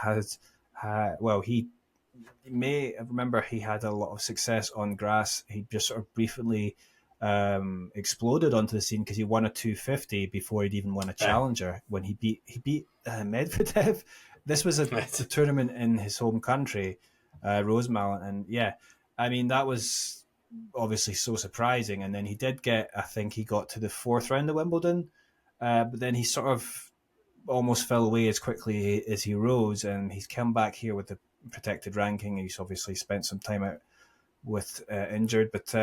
he may remember he had a lot of success on grass. He just sort of briefly exploded onto the scene because he won a 250 before he'd even won a challenger when he beat Medvedev. This was a tournament in his home country, Rosemount, and that was obviously so surprising. And then he did I think he got to the fourth round of Wimbledon, but then he sort of almost fell away as quickly as he rose, and he's come back here with the protected ranking. He's obviously spent some time out with injured, but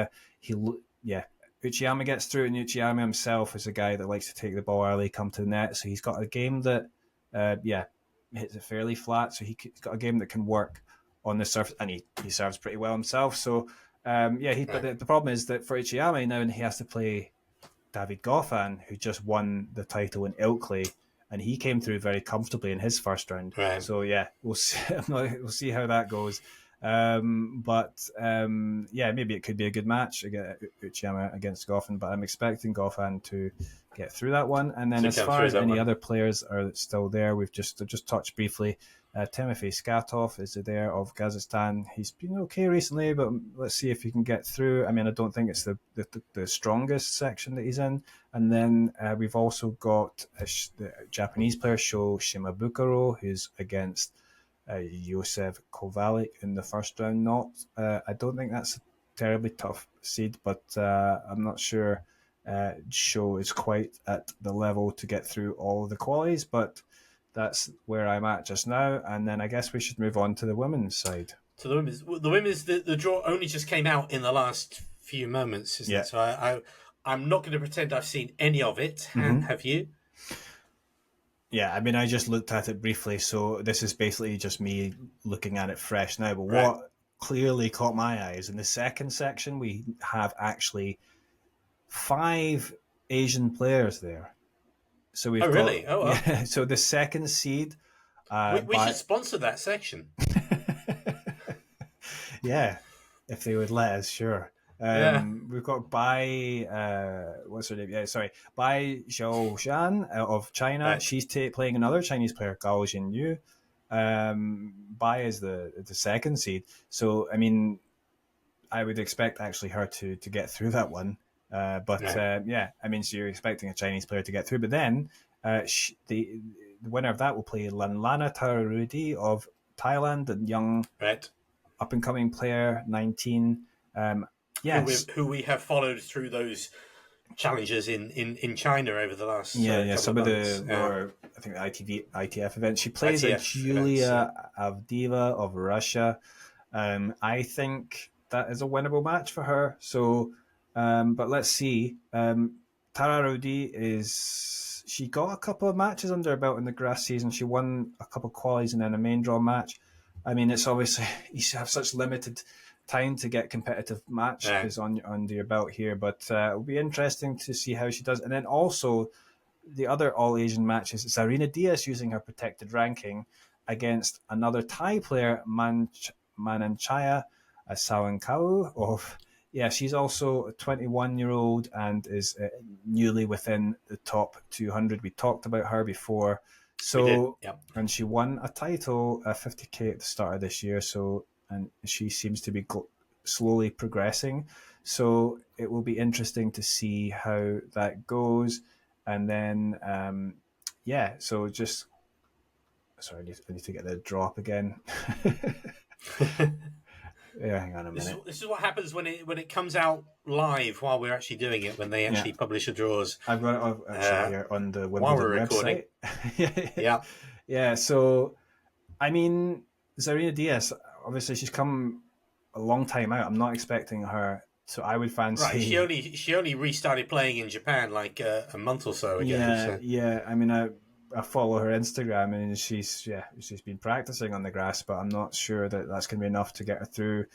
Uchiyama gets through, and Uchiyama himself is a guy that likes to take the ball early, come to the net, so he's got a game that hits it fairly flat, so he's got a game that can work on the surface, and he serves pretty well himself. So but the problem is that for Uchiyama now, he has to play David Goffin, who just won the title in Ilkley, and he came through very comfortably in his first round. Right. So we'll see how that goes. Maybe it could be a good match Uchiyama against Goffin, but I'm expecting Goffin to get through that one. And then as far as any other players are still there, we've just touched briefly. Timofey Skatov is there of Kazakhstan. He's been okay recently, but let's see if he can get through. I mean, I don't think it's the strongest section that he's in. And then we've also got the Japanese player Sho Shimabukuro, who's against Josef Kovalik in the first round. I don't think that's a terribly tough seed, but I'm not sure Sho is quite at the level to get through all the qualies, but that's where I'm at just now. And then I guess we should move on to the women's side. So the women's, the draw only just came out in the last few moments, isn't it? So I'm not going to pretend I've seen any of it. Have you? Yeah, I mean, I just looked at it briefly, so this is basically just me looking at it fresh now. But what clearly caught my eye is in the second section, we have actually 5 Asian players there. So we've really? Oh, well. Yeah, so the second seed. We should sponsor that section. Yeah, if they would let us, sure. We've got Bai, what's her name? Yeah, sorry, Bai Zhaoshan of China. Right. She's playing another Chinese player, Gao Jinyu. Bai is the second seed. So, I mean, I would expect actually her to get through that one. I mean, so you're expecting a Chinese player to get through, but then the winner of that will play Lanlana Tararudi of Thailand, the young right. up and coming player, 19. Yes, Who we have followed through those challenges in China over the last couple some of of months. the more, I think, the ITF events. She plays a ITF events, Julia Avdiva of Russia. I think that is a winnable match for her. So, but let's see. Tara Rodi she got a couple of matches under her belt in the grass season. She won a couple of qualies and then a main draw match. I mean, it's obviously you have such limited time to get competitive matches under your belt here, but it'll be interesting to see how she does. And then also the other all Asian matches, it's Zarina Diaz using her protected ranking against another Thai player, Mananchaya Sawankau of she's also a 21-year-old and is newly within the top 200. We talked about her before. So, and she won a title, 50k at the start of this year. So, and she seems to be slowly progressing. So it will be interesting to see how that goes. And then, so just, sorry, I need to get the drop again. Yeah, hang on a minute. This is what happens when it comes out live while we're actually doing it, when they actually publish the draws. I've got it actually here on the Wimbledon while we're recording. website. Yeah. So, I mean, Zarina Diaz, obviously she's come a long time out. I'm not expecting her, so I would fancy. Right, she only restarted playing in Japan like a month or so ago. Yeah. I mean, I follow her Instagram, and she's been practicing on the grass, but I'm not sure that that's going to be enough to get her through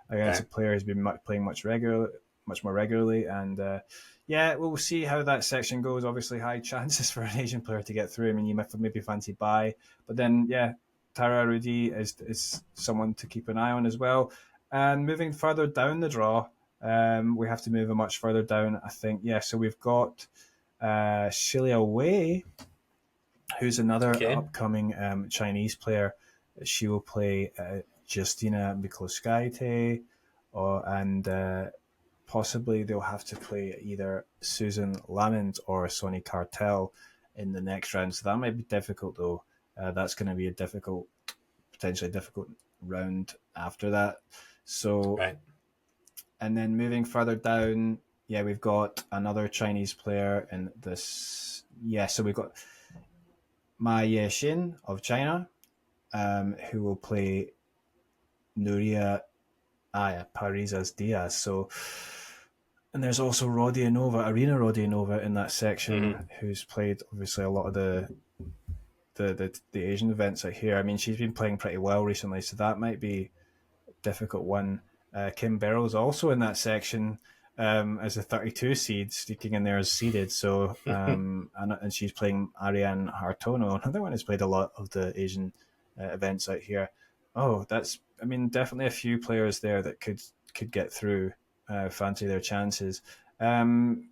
against a player who's been playing much more regularly. And we'll see how that section goes. Obviously, high chances for an Asian player to get through. I mean, you might maybe fancy Bai, but then Tara Rudi is someone to keep an eye on as well. And moving further down the draw, we have to move much further down, I think. So we've got Shilia Wei, who's another upcoming Chinese player. She will play Justina Mikloskaite, and possibly they'll have to play either Susan Lamont or Sonny Cartel in the next round. So that might be difficult, though. That's going to be a potentially difficult round after that. So, and then moving further down, we've got another Chinese player in this. So we've got Ma Yexin of China, who will play Nuria Parisas Diaz. So, and there's also Arena Rodionova in that section, who's played obviously a lot of the Asian events out here. I mean, she's been playing pretty well recently, so that might be a difficult one. Kim Beryl's also in that section as a 32 seed, sneaking in there as seeded. So, and she's playing Ariane Hartono, another one who's played a lot of the Asian events out here. Oh, definitely a few players there that could get through. Fancy their chances. And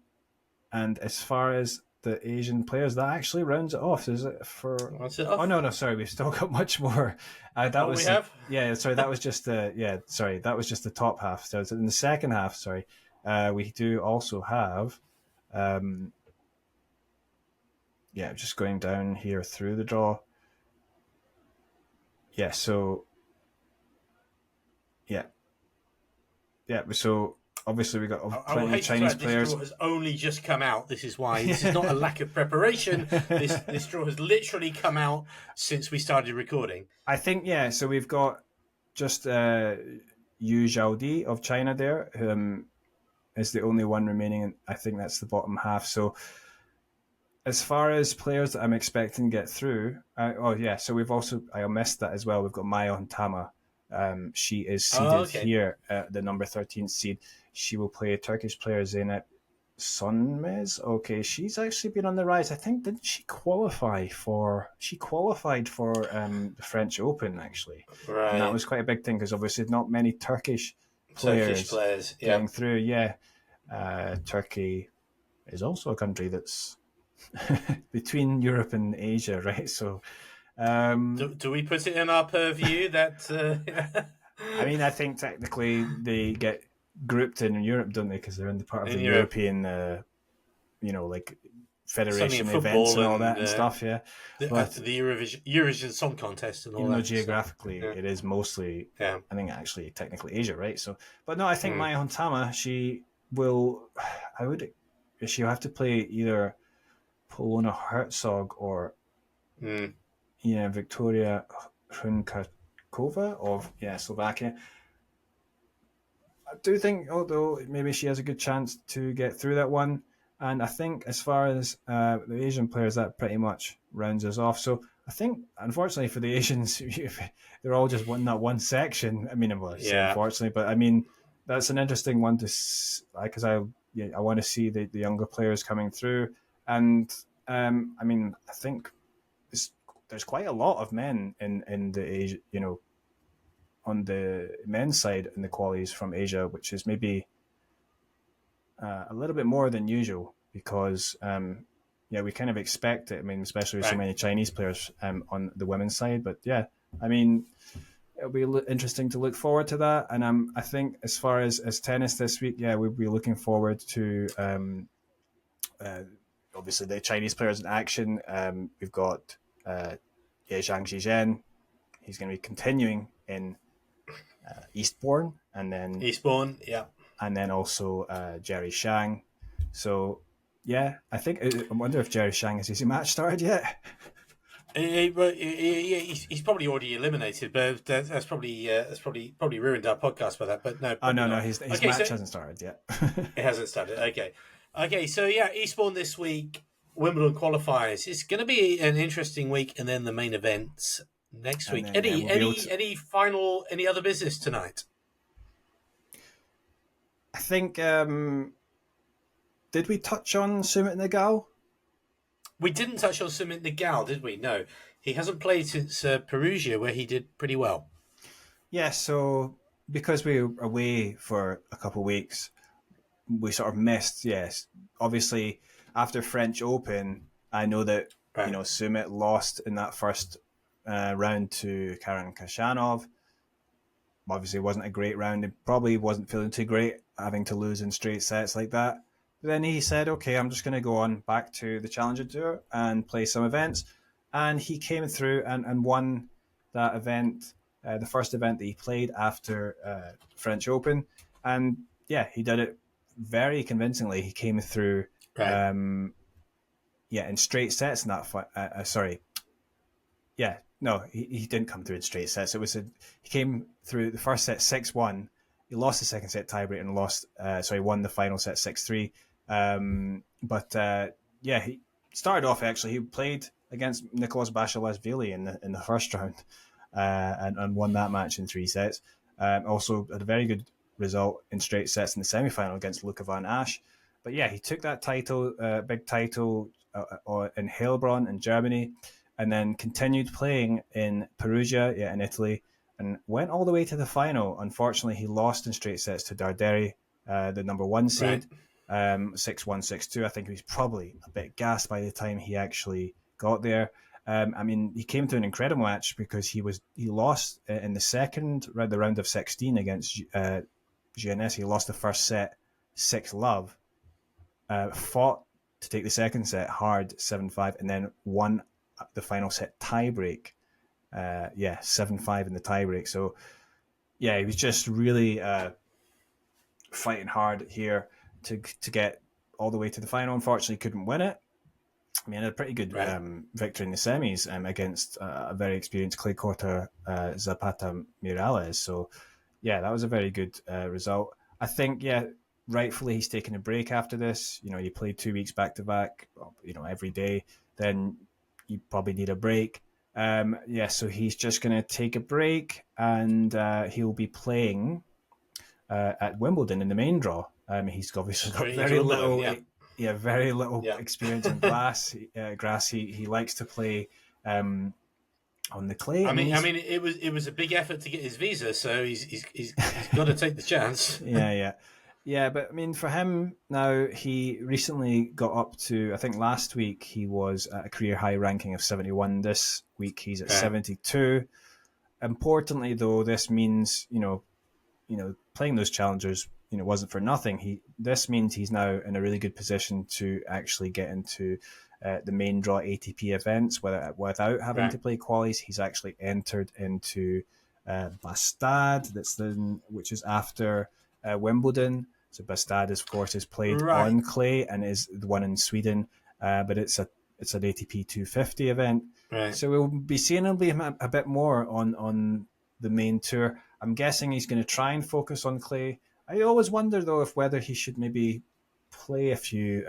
as far as the Asian players, that actually rounds it off. Is it for? Rounds it off? Oh no, sorry, we've still got much more. That was we have? that was just that was just the top half. So in the second half, we do also have, just going down here through the draw. So obviously we got plenty of Chinese players. This draw has only just come out. This is why. This is not a lack of preparation. This draw has literally come out since we started recording. I think, so we've got just Yu Zhaodi of China there, who is the only one remaining, and I think that's the bottom half. So as far as players that I'm expecting to get through, so we've also, I missed that as well, we've got Mayon Tama. She is seeded here at the number 13 seed. She will play Turkish player Zeynep Sonmez. Okay, she's actually been on the rise. I think, didn't she qualify for? She qualified for the French Open, actually. Right. And that was quite a big thing because obviously not many Turkish players getting through. Yeah. Turkey is also a country that's between Europe and Asia, right? So, do we put it in our purview that? I mean, I think technically they get grouped in Europe, don't they? Because they're in the part of the European, like Certainly in federation football events and all that and and stuff. Yeah, the but Eurovision Song Contest and all even though that. geographically So, it is mostly, yeah. I think actually technically Asia, right? So, but no, I think Mm. Maya Hontama, she will. She'll have to play either Polona Herzog or Mm. Victoria Hrunkakova of Slovakia. I do think, although maybe she has a good chance to get through that one. And I think as far as the Asian players, that pretty much rounds us off. So I think, unfortunately for the Asians, they're all just that one section. I mean, well, I say Yeah. unfortunately, but I mean, that's an interesting one to, because I want to see the younger players coming through. And I mean, I think there's quite a lot of men in the Asia, on the men's side in the qualies from Asia, which is maybe a little bit more than usual because we kind of expect it. I mean, especially with so Right. many Chinese players on the women's side. But yeah, I mean, it'll be interesting to look forward to that. And I think as far as tennis this week, we'll be looking forward to obviously the Chinese players in action. We've got Zhang Zhizhen. He's going to be continuing in Eastbourne, and then Eastbourne, yeah. and then also Jerry Shang. So I think I wonder if Jerry Shang has his match started yet. He's probably already eliminated, but that's probably ruined our podcast by that. But no, No, not. his Okay, match so hasn't started yet. it hasn't started. Okay. So Eastbourne this week, Wimbledon qualifiers. It's going to be an interesting week, and then the main events next week. Then, we'll Any other business tonight? I think did we touch on Sumit Nagal? We didn't touch on Sumit Nagal, did we? No, he hasn't played since Perugia, where he did pretty well. Yeah, so because we were away for a couple of weeks, we sort of missed. Yes, obviously after French Open, I know that Sumit lost in that first round to Karen Khachanov. Obviously, it wasn't a great round. He probably wasn't feeling too great having to lose in straight sets like that. But then he said, okay, I'm just going to go on back to the Challenger Tour and play some events. And he came through and won that event, the first event that he played after French Open. And he did it very convincingly. He came through in straight sets in that fight. No, he didn't come through in straight sets. He came through the first set 6-1. He lost the second set tiebreak and won the final set 6-3. He started off actually. He played against Nicolas Bachelet-Vili in the first round and won that match in 3 sets. Also had a very good result in straight sets in the semi-final against Luca van Asch. But he took that title, big title in Heilbronn in Germany, and then continued playing in Perugia, in Italy, and went all the way to the final. Unfortunately, he lost in straight sets to Darderi, the number 1 seed, 6-1, 6-2. I think he was probably a bit gassed by the time he actually got there. He came to an incredible match because he lost in the second round, the round of 16 against GNS. He lost the first set 6-love, fought to take the second set hard 7-5, and then won the final set tiebreak. 7-5 in the tiebreak. So he was just really fighting hard here to get all the way to the final. Unfortunately, couldn't win it. I mean, had a pretty good victory in the semis against a very experienced clay courter, Zapata Miralles. So that was a very good result. I think rightfully he's taking a break after this. You play 2 weeks back to back, every day, then you probably need a break. So he's just going to take a break, and he'll be playing at Wimbledon in the main draw. He's obviously got very little experience in grass. He likes to play on the clay. It was a big effort to get his visa, so he's got to take the chance. But I mean, for him now, he recently got up to, I think last week he was at a career high ranking of 71. This week he's at 72. Importantly, though, this means playing those challengers wasn't for nothing. This means he's now in a really good position to actually get into the main draw ATP events without having to play qualies. He's actually entered into Bastad, which is after Wimbledon. So Bastad, of course, is played on clay and is the one in Sweden, but it's an ATP 250 event. Right. So we'll be seeing him a bit more on the main tour. I'm guessing he's going to try and focus on clay. I always wonder, though, whether he should maybe play a few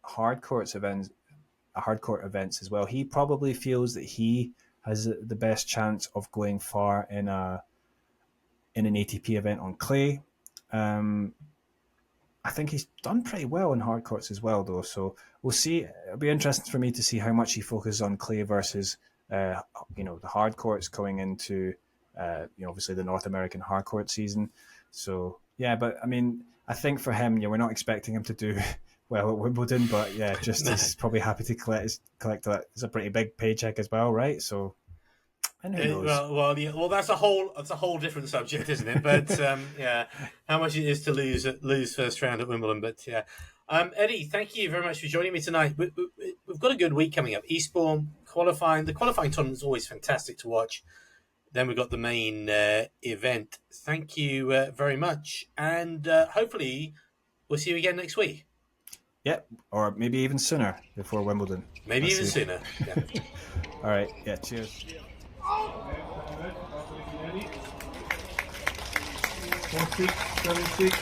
hard court events as well. He probably feels that he has the best chance of going far in an ATP event on clay. I think he's done pretty well in hard courts as well, though. So we'll see. It'll be interesting for me to see how much he focuses on clay versus, the hard courts going into, obviously the North American hard court season. So yeah, but I mean, I think for him, we're not expecting him to do well at Wimbledon, but yeah, he's probably happy to collect that. It's a pretty big paycheck as well, right? So. And who knows? Well, that's a whole different subject, isn't it? But yeah, how much it is to lose first round at Wimbledon. But yeah, Eddie, thank you very much for joining me tonight. We've got a good week coming up. Eastbourne qualifying. The qualifying tournament is always fantastic to watch. Then we've got the main event. Thank you very much, and hopefully we'll see you again next week. Yeah, or maybe even sooner before Wimbledon. Maybe even sooner. Yeah. All right. Yeah. Cheers. 6, 7, 6.